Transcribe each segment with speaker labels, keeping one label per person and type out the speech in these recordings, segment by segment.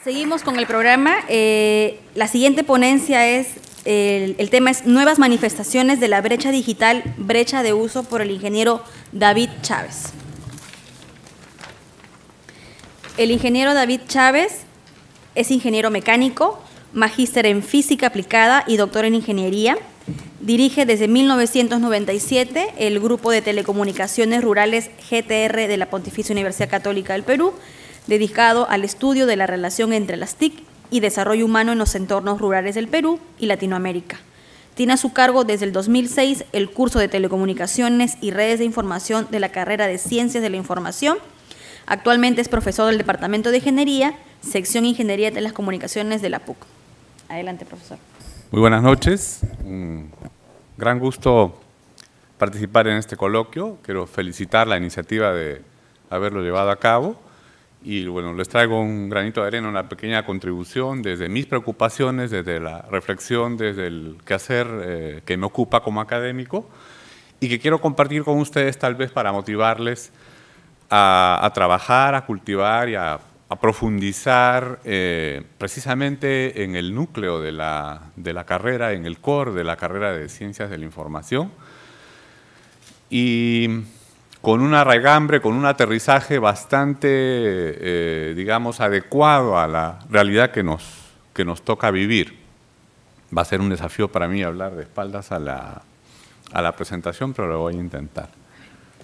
Speaker 1: Seguimos con el programa. La siguiente ponencia es, el tema es Nuevas manifestaciones de la brecha digital, brecha de uso, por el ingeniero David Chávez. El ingeniero David Chávez es ingeniero mecánico, magíster en física aplicada y doctor en ingeniería. Dirige desde 1997 el Grupo de Telecomunicaciones Rurales GTR de la Pontificia Universidad Católica del Perú, dedicado al estudio de la relación entre las TIC y desarrollo humano en los entornos rurales del Perú y Latinoamérica. Tiene a su cargo desde el 2006 el curso de Telecomunicaciones y Redes de Información de la carrera de Ciencias de la Información. Actualmente es profesor del Departamento de Ingeniería, sección Ingeniería de las Comunicaciones de la PUC. Adelante, profesor.
Speaker 2: Muy buenas noches. Un gran gusto participar en este coloquio. Quiero felicitar la iniciativa de haberlo llevado a cabo. Y bueno, les traigo un granito de arena, una pequeña contribución desde mis preocupaciones, desde la reflexión, desde el quehacer que me ocupa como académico y que quiero compartir con ustedes tal vez para motivarles a trabajar, a cultivar y a profundizar precisamente en el núcleo de la carrera, en el core de la carrera de Ciencias de la Información. Y con un arraigambre, con un aterrizaje bastante, digamos, adecuado a la realidad que nos toca vivir. Va a ser un desafío para mí hablar de espaldas a la presentación, pero lo voy a intentar.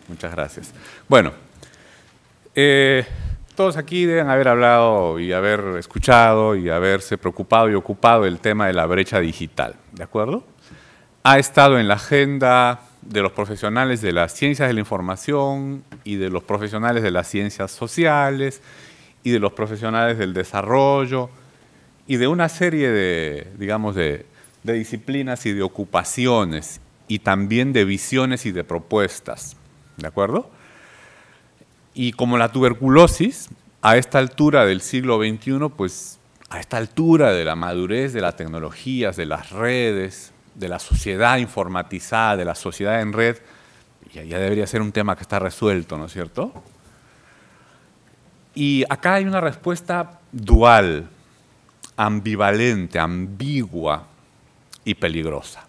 Speaker 2: Muchas gracias. Bueno, todos aquí deben haber hablado y haber escuchado y haberse preocupado y ocupado del tema de la brecha digital, ¿de acuerdo? Ha estado en la agenda de los profesionales de las ciencias de la información y de los profesionales de las ciencias sociales y de los profesionales del desarrollo y de una serie de, digamos, de disciplinas y de ocupaciones y también de visiones y de propuestas, ¿de acuerdo? Y como la tuberculosis, a esta altura del siglo XXI, pues a esta altura de la madurez de las tecnologías, de las redes, de la sociedad informatizada, de la sociedad en red, ya debería ser un tema que está resuelto, ¿no es cierto? Y acá hay una respuesta dual, ambivalente, ambigua y peligrosa,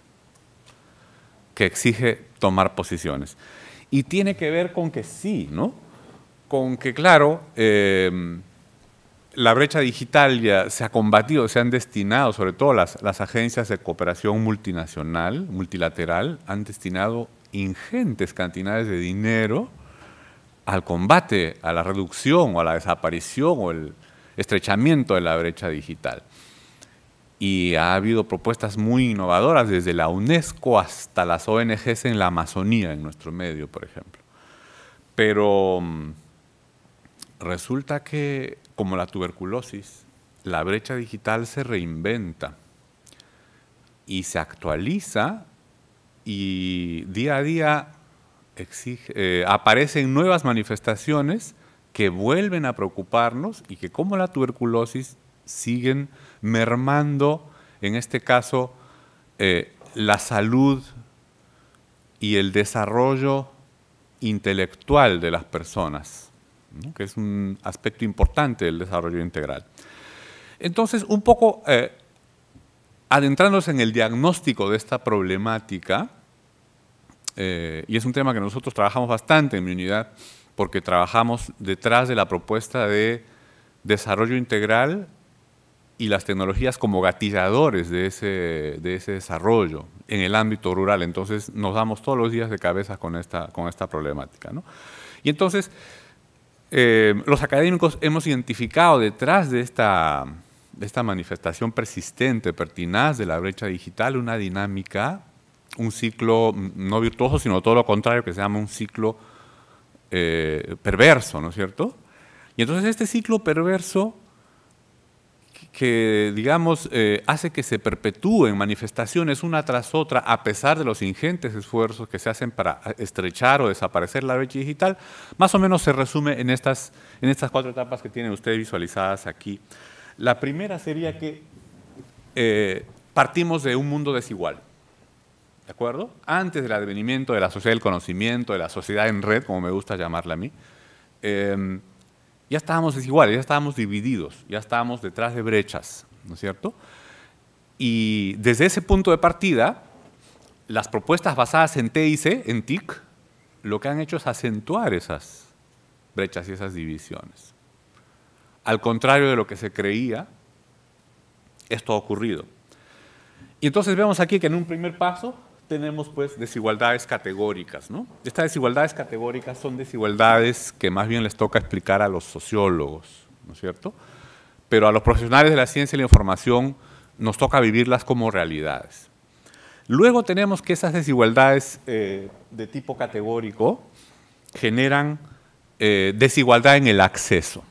Speaker 2: que exige tomar posiciones. Y tiene que ver con que sí, ¿no? Con que, claro, la brecha digital ya se ha combatido, se han destinado, sobre todo las agencias de cooperación multinacional, multilateral, han destinado ingentes cantidades de dinero al combate, a la reducción o a la desaparición o el estrechamiento de la brecha digital. Y ha habido propuestas muy innovadoras, desde la UNESCO hasta las ONGs en la Amazonía, en nuestro medio, por ejemplo. Pero resulta que, como la tuberculosis, la brecha digital se reinventa y se actualiza y día a día aparecen nuevas manifestaciones que vuelven a preocuparnos y que, como la tuberculosis, siguen mermando, en este caso, la salud y el desarrollo intelectual de las personas, ¿no? Que es un aspecto importante del desarrollo integral. Entonces, un poco adentrándose en el diagnóstico de esta problemática, y es un tema que nosotros trabajamos bastante en mi unidad, porque trabajamos detrás de la propuesta de desarrollo integral y las tecnologías como gatilladores de ese desarrollo en el ámbito rural. Entonces, nos damos todos los días de cabeza con esta problemática, ¿no? Y entonces, los académicos hemos identificado detrás de esta manifestación persistente, pertinaz de la brecha digital, una dinámica, un ciclo no virtuoso, sino todo lo contrario, que se llama un ciclo perverso, ¿no es cierto? Y entonces este ciclo perverso que digamos, hace que se perpetúen manifestaciones una tras otra, a pesar de los ingentes esfuerzos que se hacen para estrechar o desaparecer la brecha digital, más o menos se resume en estas 4 etapas que tienen ustedes visualizadas aquí. La primera sería que partimos de un mundo desigual, ¿de acuerdo? Antes del advenimiento de la sociedad del conocimiento, de la sociedad en red, como me gusta llamarla a mí, ya estábamos desiguales, ya estábamos divididos, ya estábamos detrás de brechas, ¿no es cierto? Y desde ese punto de partida, las propuestas basadas en TIC, en TIC, lo que han hecho es acentuar esas brechas y esas divisiones. Al contrario de lo que se creía, esto ha ocurrido. Y entonces vemos aquí que en un primer paso tenemos pues desigualdades categóricas, ¿no? Estas desigualdades categóricas son desigualdades que más bien les toca explicar a los sociólogos, ¿no es cierto? Pero a los profesionales de la ciencia y la información nos toca vivirlas como realidades. Luego tenemos que esas desigualdades de tipo categórico generan desigualdad en el acceso.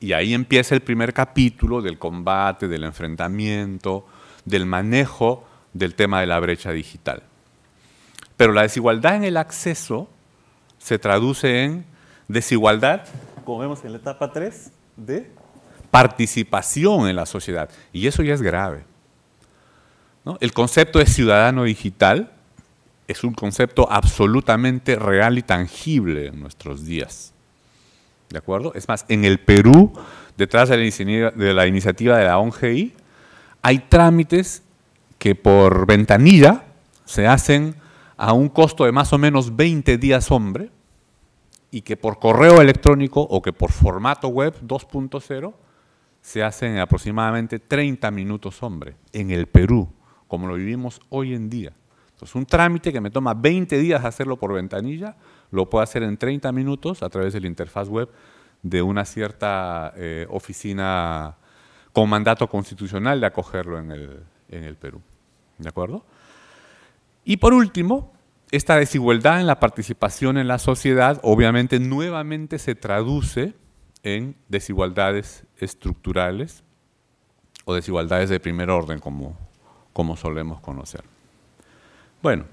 Speaker 2: Y ahí empieza el primer capítulo del combate, del enfrentamiento, del manejo del tema de la brecha digital. Pero la desigualdad en el acceso se traduce en desigualdad, como vemos en la etapa 3, de participación en la sociedad. Y eso ya es grave, ¿no? El concepto de ciudadano digital es un concepto absolutamente real y tangible en nuestros días. ¿De acuerdo? Es más, en el Perú, detrás de la iniciativa de la ONGI, hay trámites que por ventanilla se hacen a un costo de más o menos 20 días hombre y que por correo electrónico o que por formato web 2.0 se hacen en aproximadamente 30 minutos hombre, en el Perú, como lo vivimos hoy en día. Entonces, un trámite que me toma 20 días hacerlo por ventanilla, lo puedo hacer en 30 minutos a través de la interfaz web de una cierta oficina con mandato constitucional de acogerlo en el Perú. ¿De acuerdo? Y por último, esta desigualdad en la participación en la sociedad obviamente nuevamente se traduce en desigualdades estructurales o desigualdades de primer orden, como solemos conocer. Bueno,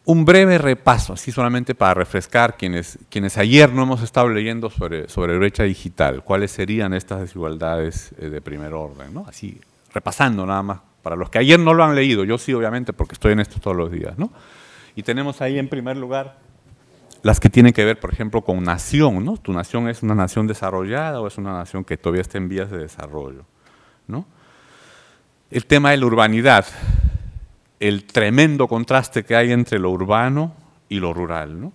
Speaker 2: un breve repaso, así solamente para refrescar quienes ayer no hemos estado leyendo sobre brecha digital, cuáles serían estas desigualdades de primer orden, ¿no? Así, repasando nada más, para los que ayer no lo han leído, yo sí obviamente porque estoy en esto todos los días, ¿no? Y tenemos ahí en primer lugar las que tienen que ver, por ejemplo, con nación, ¿no? ¿Tu nación es una nación desarrollada o es una nación que todavía está en vías de desarrollo, ¿no? El tema de la urbanidad, el tremendo contraste que hay entre lo urbano y lo rural, ¿no?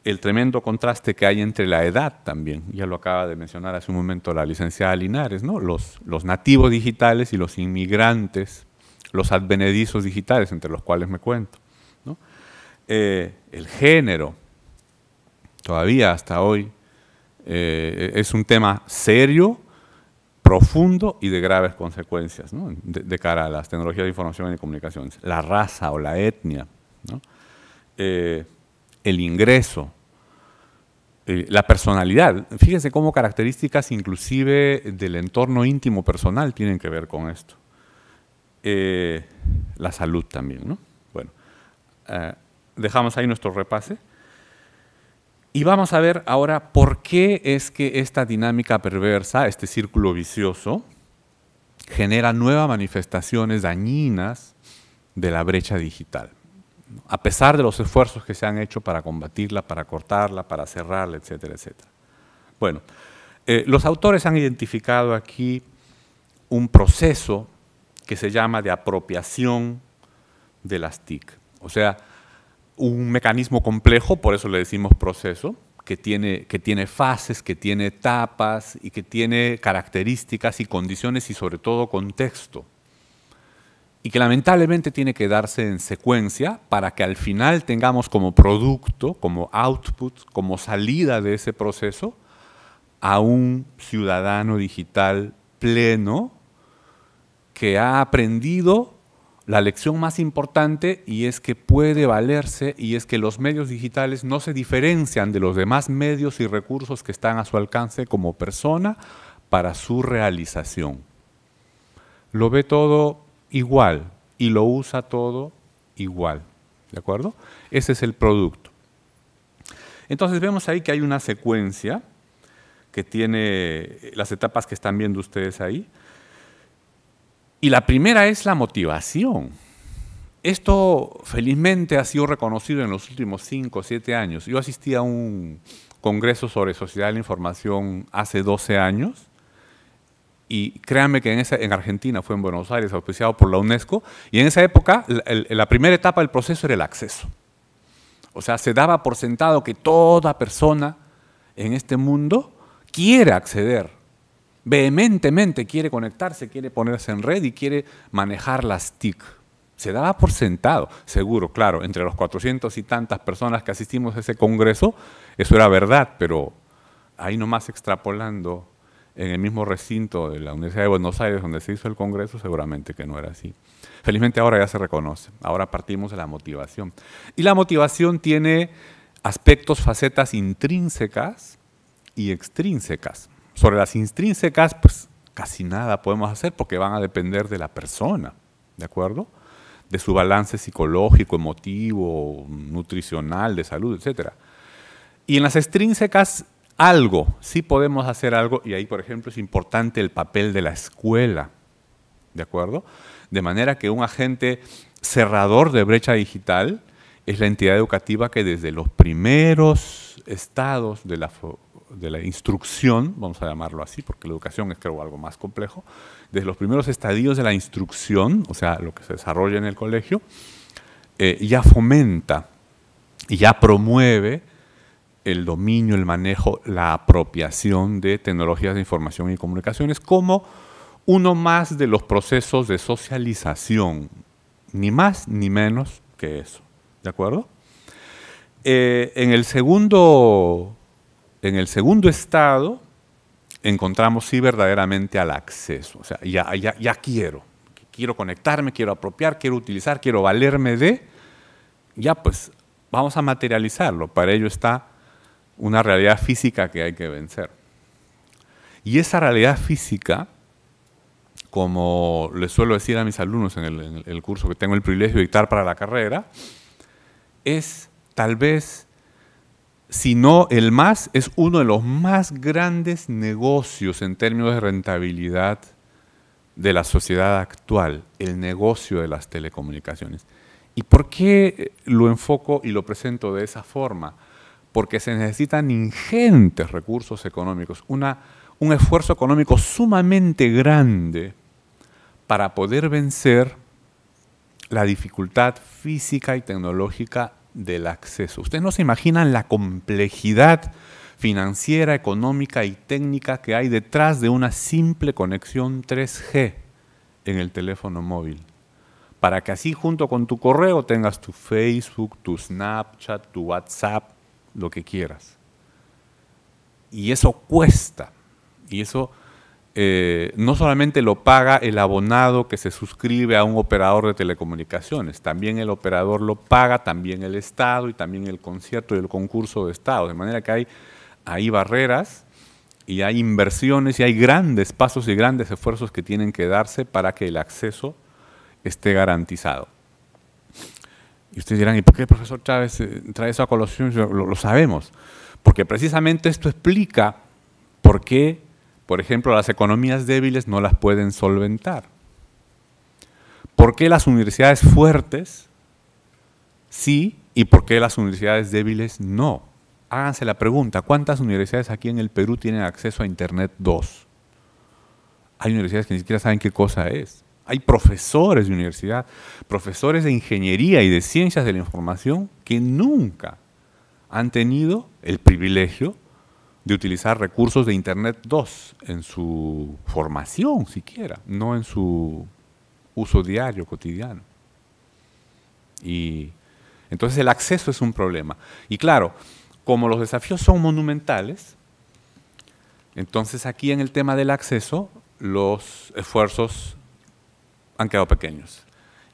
Speaker 2: El tremendo contraste que hay entre la edad también, ya lo acaba de mencionar hace un momento la licenciada Linares, ¿no? Los nativos digitales y los inmigrantes, los advenedizos digitales, entre los cuales me cuento, ¿no? El género, todavía hasta hoy, es un tema serio, profundo y de graves consecuencias, ¿no? de cara a las tecnologías de información y comunicaciones. La raza o la etnia, ¿no? El ingreso, la personalidad. Fíjense cómo características inclusive del entorno íntimo personal tienen que ver con esto. La salud también, ¿no? Bueno, dejamos ahí nuestro repase. Y vamos a ver ahora por qué es que esta dinámica perversa, este círculo vicioso, genera nuevas manifestaciones dañinas de la brecha digital, a pesar de los esfuerzos que se han hecho para combatirla, para cortarla, para cerrarla, etcétera, etcétera. Bueno, los autores han identificado aquí un proceso que se llama de apropiación de las TIC, o sea, un mecanismo complejo, por eso le decimos proceso, que tiene fases, que tiene etapas y que tiene características y condiciones y sobre todo contexto. Y que lamentablemente tiene que darse en secuencia para que al final tengamos como producto, como output, como salida de ese proceso, a un ciudadano digital pleno que ha aprendido la lección más importante, y es que puede valerse, y es que los medios digitales no se diferencian de los demás medios y recursos que están a su alcance como persona para su realización. Lo ve todo igual y lo usa todo igual, ¿de acuerdo? Ese es el producto. Entonces vemos ahí que hay una secuencia que tiene las etapas que están viendo ustedes ahí. Y la primera es la motivación. Esto felizmente ha sido reconocido en los últimos 5 o 7 años. Yo asistí a un congreso sobre sociedad de la información hace 12 años, y créanme que en Argentina, fue en Buenos Aires, auspiciado por la UNESCO, y en esa época la primera etapa del proceso era el acceso. O sea, se daba por sentado que toda persona en este mundo quiere acceder, vehementemente quiere conectarse, quiere ponerse en red y quiere manejar las TIC. Se daba por sentado, seguro, claro, entre los 400 y tantas personas que asistimos a ese congreso, eso era verdad, pero ahí nomás extrapolando en el mismo recinto de la Universidad de Buenos Aires donde se hizo el congreso, seguramente que no era así. Felizmente ahora ya se reconoce, ahora partimos de la motivación. Y la motivación tiene aspectos, facetas intrínsecas y extrínsecas. Sobre las intrínsecas, pues casi nada podemos hacer porque van a depender de la persona, ¿de acuerdo? De su balance psicológico, emotivo, nutricional, de salud, etc. Y en las extrínsecas, algo, sí podemos hacer algo, y ahí, por ejemplo, es importante el papel de la escuela, ¿de acuerdo? De manera que un agente cerrador de brecha digital es la entidad educativa que desde los primeros estados de la instrucción, vamos a llamarlo así, porque la educación es, creo, algo más complejo, desde los primeros estadios de la instrucción, o sea, lo que se desarrolla en el colegio, ya fomenta y ya promueve el dominio, el manejo, la apropiación de tecnologías de información y comunicaciones como uno más de los procesos de socialización, ni más ni menos que eso, ¿de acuerdo? En el segundo estado encontramos sí verdaderamente al acceso, o sea, ya quiero conectarme, quiero apropiar, quiero utilizar, quiero valerme de, ya pues vamos a materializarlo, para ello está una realidad física que hay que vencer. Y esa realidad física, como les suelo decir a mis alumnos en el curso que tengo el privilegio de dictar para la carrera, es tal vez, si no el más, es uno de los más grandes negocios en términos de rentabilidad de la sociedad actual, el negocio de las telecomunicaciones. ¿Y por qué lo enfoco y lo presento de esa forma? Porque se necesitan ingentes recursos económicos, un esfuerzo económico sumamente grande para poder vencer la dificultad física y tecnológica del acceso. Ustedes no se imaginan la complejidad financiera, económica y técnica que hay detrás de una simple conexión 3G en el teléfono móvil, para que así junto con tu correo tengas tu Facebook, tu Snapchat, tu WhatsApp, lo que quieras. Y eso cuesta, y eso no solamente lo paga el abonado que se suscribe a un operador de telecomunicaciones, también el operador lo paga, también el Estado y también el concierto y el concurso de Estado, de manera que hay barreras y hay inversiones y hay grandes pasos y grandes esfuerzos que tienen que darse para que el acceso esté garantizado. Y ustedes dirán, ¿y por qué el profesor Chávez trae eso a colación? Lo sabemos, porque precisamente esto explica por qué, por ejemplo, las economías débiles no las pueden solventar. ¿Por qué las universidades fuertes sí y por qué las universidades débiles no? Háganse la pregunta, ¿cuántas universidades aquí en el Perú tienen acceso a Internet 2? Hay universidades que ni siquiera saben qué cosa es. Hay profesores de universidad, profesores de ingeniería y de ciencias de la información que nunca han tenido el privilegio de utilizar recursos de Internet 2 en su formación siquiera, no en su uso diario, cotidiano. Y entonces el acceso es un problema. Y claro, como los desafíos son monumentales, entonces aquí en el tema del acceso los esfuerzos han quedado pequeños.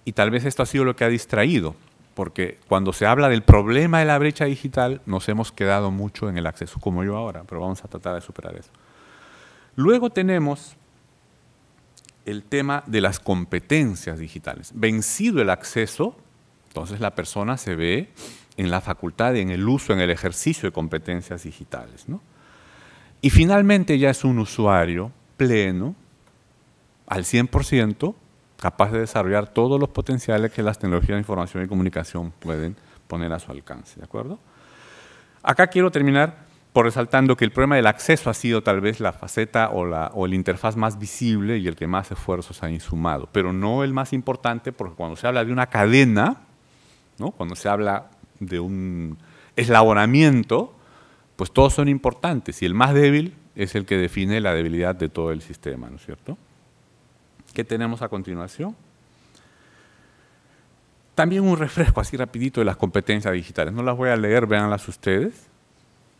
Speaker 2: Y tal vez esto ha sido lo que ha distraído, porque cuando se habla del problema de la brecha digital, nos hemos quedado mucho en el acceso, como yo ahora, pero vamos a tratar de superar eso. Luego tenemos el tema de las competencias digitales. Vencido el acceso, entonces la persona se ve en la facultad, en el uso, en el ejercicio de competencias digitales, ¿no? Y finalmente ya es un usuario pleno, al 100%, capaz de desarrollar todos los potenciales que las tecnologías de información y comunicación pueden poner a su alcance, ¿de acuerdo? Acá quiero terminar por resaltando que el problema del acceso ha sido tal vez la faceta o el interfaz más visible y el que más esfuerzos ha insumado, pero no el más importante, porque cuando se habla de una cadena, ¿no? Cuando se habla de un eslabonamiento, pues todos son importantes y el más débil es el que define la debilidad de todo el sistema, ¿no es cierto? ¿Qué tenemos a continuación? También un refresco así rapidito de las competencias digitales. No las voy a leer, véanlas ustedes,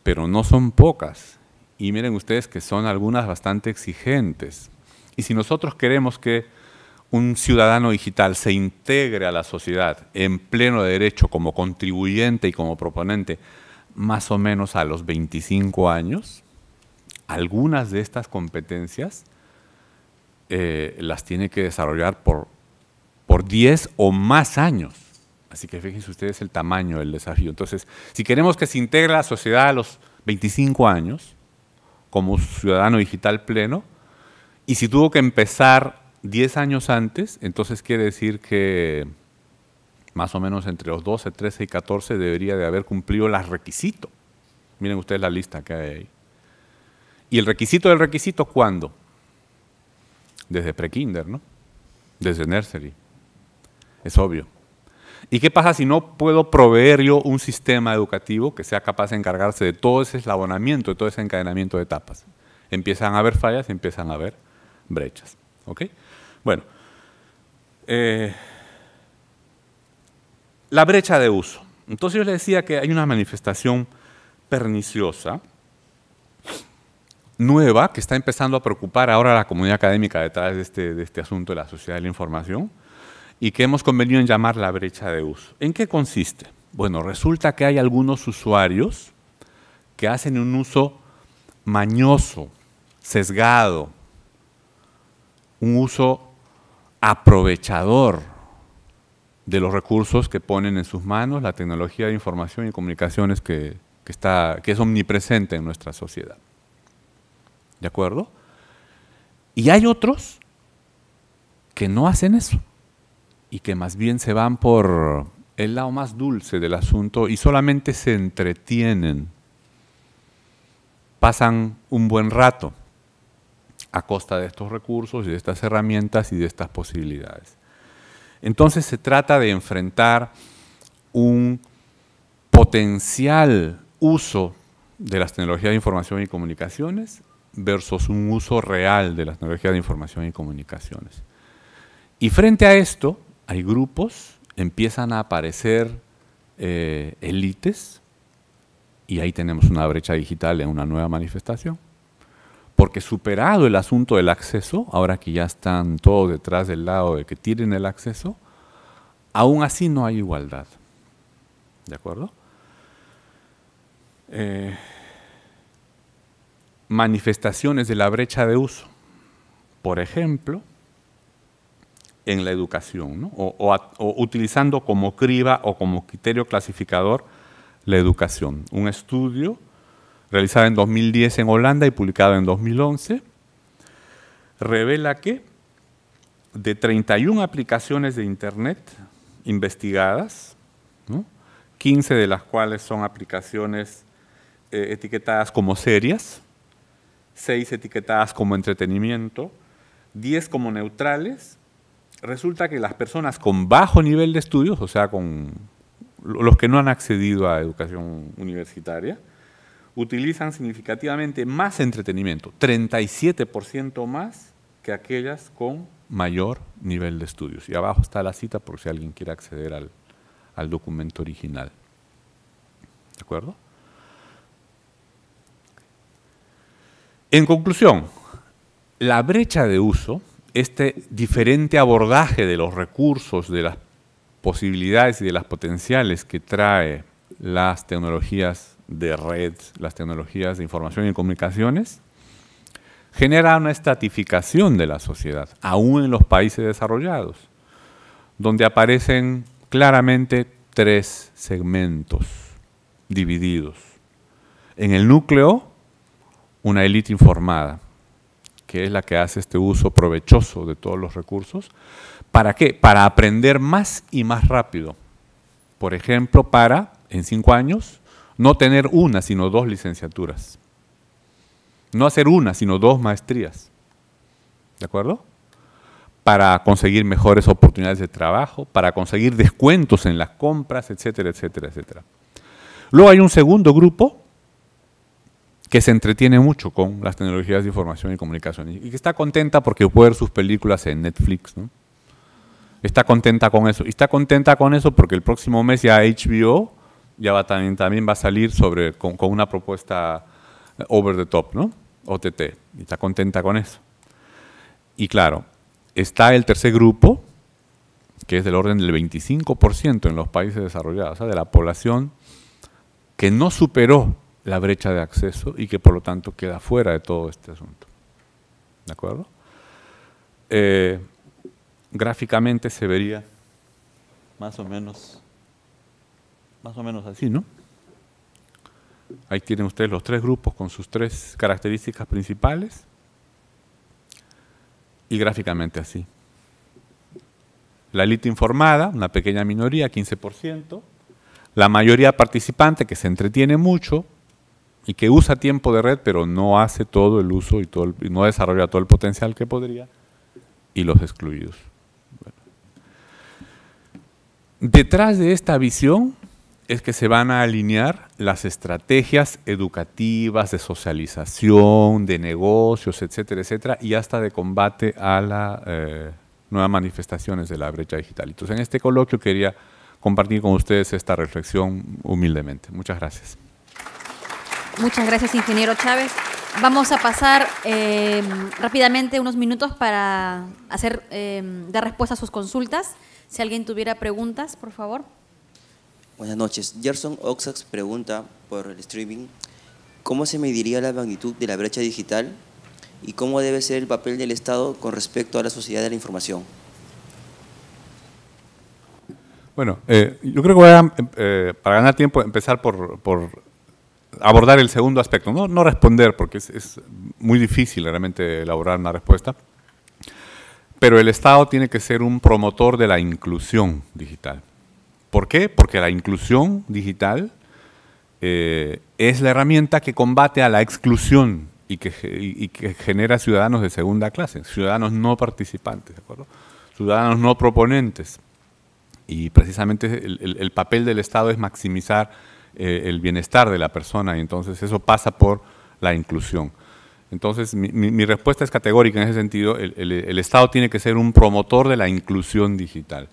Speaker 2: pero no son pocas. Y miren ustedes que son algunas bastante exigentes. Y si nosotros queremos que un ciudadano digital se integre a la sociedad en pleno derecho como contribuyente y como proponente, más o menos a los 25 años, algunas de estas competencias las tiene que desarrollar por 10 o más años. Así que fíjense ustedes el tamaño del desafío. Entonces, si queremos que se integre a la sociedad a los 25 años, como ciudadano digital pleno, y si tuvo que empezar 10 años antes, entonces quiere decir que más o menos entre los 12, 13 y 14 debería de haber cumplido los requisitos. Miren ustedes la lista que hay ahí. ¿Y el requisito del requisito cuándo? Desde prekinder, ¿no? Desde nursery. Es obvio. ¿Y qué pasa si no puedo proveer yo un sistema educativo que sea capaz de encargarse de todo ese eslabonamiento, de todo ese encadenamiento de etapas? Empiezan a haber fallas, empiezan a haber brechas. ¿Ok? Bueno, la brecha de uso. Entonces yo les decía que hay una manifestación perniciosa, nueva, que está empezando a preocupar ahora a la comunidad académica detrás de este asunto de la sociedad de la información y que hemos convenido en llamar la brecha de uso. ¿En qué consiste? Bueno, resulta que hay algunos usuarios que hacen un uso mañoso, sesgado, un uso aprovechador de los recursos que ponen en sus manos la tecnología de información y comunicaciones que es omnipresente en nuestra sociedad. ¿De acuerdo? Y hay otros que no hacen eso y que más bien se van por el lado más dulce del asunto y solamente se entretienen, pasan un buen rato a costa de estos recursos y de estas herramientas y de estas posibilidades. Entonces se trata de enfrentar un potencial uso de las tecnologías de información y comunicaciones versus un uso real de las tecnologías de información y comunicaciones. Y frente a esto, hay grupos, empiezan a aparecer élites, y ahí tenemos una brecha digital en una nueva manifestación, porque superado el asunto del acceso, ahora que ya están todos detrás del lado de que tienen el acceso, aún así no hay igualdad. ¿De acuerdo? Manifestaciones de la brecha de uso. Por ejemplo, en la educación, ¿no? o utilizando como criba o como criterio clasificador la educación. Un estudio realizado en 2010 en Holanda y publicado en 2011 revela que de 31 aplicaciones de Internet investigadas, ¿no? 15 de las cuales son aplicaciones etiquetadas como serias, 6 etiquetadas como entretenimiento, 10 como neutrales. Resulta que las personas con bajo nivel de estudios, o sea, con los que no han accedido a educación universitaria, utilizan significativamente más entretenimiento, 37% más que aquellas con mayor nivel de estudios. Y abajo está la cita por si alguien quiere acceder al documento original. ¿De acuerdo? En conclusión, la brecha de uso, este diferente abordaje de los recursos, de las posibilidades y de las potenciales que trae las tecnologías de red, las tecnologías de información y comunicaciones, genera una estratificación de la sociedad, aún en los países desarrollados, donde aparecen claramente 3 segmentos divididos. En el núcleo, una élite informada, que es la que hace este uso provechoso de todos los recursos. ¿Para qué? Para aprender más y más rápido. Por ejemplo, para, en 5 años, no tener una, sino 2 licenciaturas. No hacer una, sino 2 maestrías. ¿De acuerdo? Para conseguir mejores oportunidades de trabajo, para conseguir descuentos en las compras, etcétera, etcétera, etcétera. Luego hay un segundo grupo que se entretiene mucho con las tecnologías de información y comunicación y que está contenta porque puede ver sus películas en Netflix, ¿no? Está contenta con eso. Y está contenta con eso porque el próximo mes ya HBO ya va también va a salir con una propuesta over the top, ¿no? OTT. Y está contenta con eso. Y claro, está el tercer grupo, que es del orden del 25% en los países desarrollados, o sea, de la población que no superó la brecha de acceso y que por lo tanto queda fuera de todo este asunto. ¿De acuerdo? Gráficamente se vería más o menos así, ¿no? Ahí tienen ustedes los 3 grupos con sus 3 características principales y gráficamente así. La élite informada, una pequeña minoría, 15%, la mayoría participante que se entretiene mucho y que usa tiempo de red pero no hace todo el uso y no desarrolla todo el potencial que podría, y los excluidos. Bueno. Detrás de esta visión es que se van a alinear las estrategias educativas, de socialización, de negocios, etcétera, etcétera, y hasta de combate a las nuevas manifestaciones de la brecha digital. Entonces, en este coloquio quería compartir con ustedes esta reflexión humildemente. Muchas gracias.
Speaker 1: Muchas gracias, ingeniero Chávez. Vamos a pasar rápidamente unos minutos para dar respuesta a sus consultas. Si alguien tuviera preguntas, por favor.
Speaker 3: Buenas noches. Gerson Oxax pregunta por el streaming, ¿cómo se mediría la magnitud de la brecha digital y cómo debe ser el papel del Estado con respecto a la sociedad de la información?
Speaker 2: Bueno, yo creo que voy a, para ganar tiempo, empezar por abordar el segundo aspecto. No responder, porque es muy difícil realmente elaborar una respuesta, pero el Estado tiene que ser un promotor de la inclusión digital. ¿Por qué? Porque la inclusión digital es la herramienta que combate a la exclusión y que genera ciudadanos de segunda clase, ciudadanos no participantes, ¿de acuerdo? Ciudadanos no proponentes. Y precisamente el papel del Estado es maximizar el bienestar de la persona, y entonces eso pasa por la inclusión. Entonces mi respuesta es categórica en ese sentido. El Estado tiene que ser un promotor de la inclusión digital.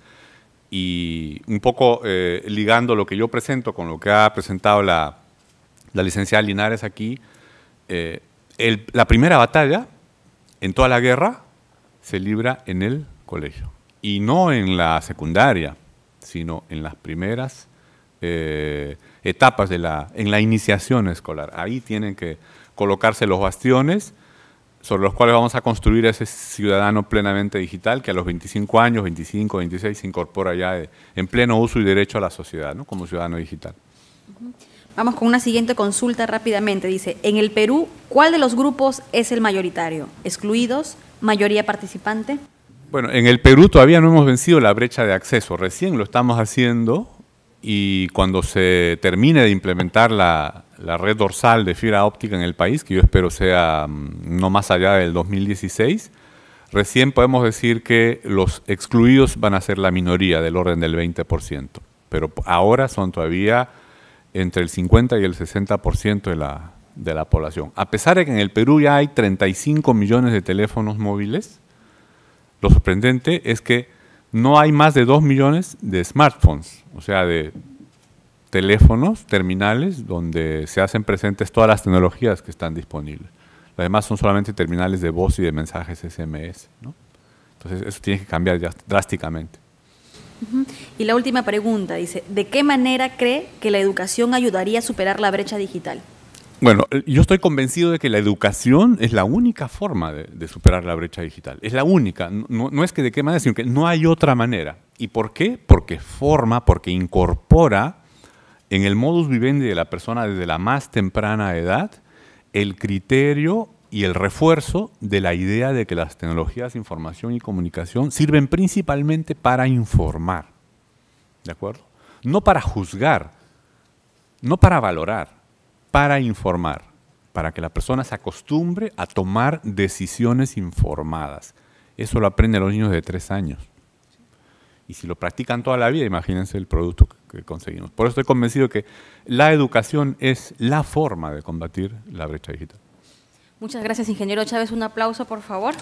Speaker 2: Y un poco ligando lo que yo presento con lo que ha presentado la licenciada Linares aquí, la primera batalla en toda la guerra se libra en el colegio, y no en la secundaria, sino en las primeras etapas en la iniciación escolar. Ahí tienen que colocarse los bastiones sobre los cuales vamos a construir ese ciudadano plenamente digital que a los 25 años, 25, 26 se incorpora ya en pleno uso y derecho a la sociedad, ¿no? Como ciudadano digital.
Speaker 1: Vamos con una siguiente consulta rápidamente. Dice, en el Perú, ¿cuál de los grupos es el mayoritario? ¿Excluidos? ¿Mayoría participante?
Speaker 2: Bueno, en el Perú todavía no hemos vencido la brecha de acceso, recién lo estamos haciendo, y cuando se termine de implementar la red dorsal de fibra óptica en el país, que yo espero sea no más allá del 2016, recién podemos decir que los excluidos van a ser la minoría, del orden del 20%, pero ahora son todavía entre el 50 y el 60% de la población. A pesar de que en el Perú ya hay 35 millones de teléfonos móviles, lo sorprendente es que no hay más de 2 millones de smartphones, o sea, de teléfonos, terminales, donde se hacen presentes todas las tecnologías que están disponibles. Los demás son solamente terminales de voz y de mensajes SMS, ¿no? Entonces, eso tiene que cambiar ya drásticamente.
Speaker 1: Y la última pregunta dice, ¿de qué manera cree que la educación ayudaría a superar la brecha digital?
Speaker 2: Bueno, yo estoy convencido de que la educación es la única forma de superar la brecha digital. Es la única. No es que de qué manera, sino que no hay otra manera. ¿Y por qué? Porque porque incorpora en el modus vivendi de la persona desde la más temprana edad el criterio y el refuerzo de la idea de que las tecnologías de información y comunicación sirven principalmente para informar, ¿de acuerdo? No para juzgar, No para valorar, para informar, para que la persona se acostumbre a tomar decisiones informadas. Eso lo aprenden los niños de 3 años. Y si lo practican toda la vida, imagínense el producto que conseguimos. Por eso estoy convencido que la educación es la forma de combatir la brecha digital.
Speaker 1: Muchas gracias, ingeniero Chávez. Un aplauso, por favor.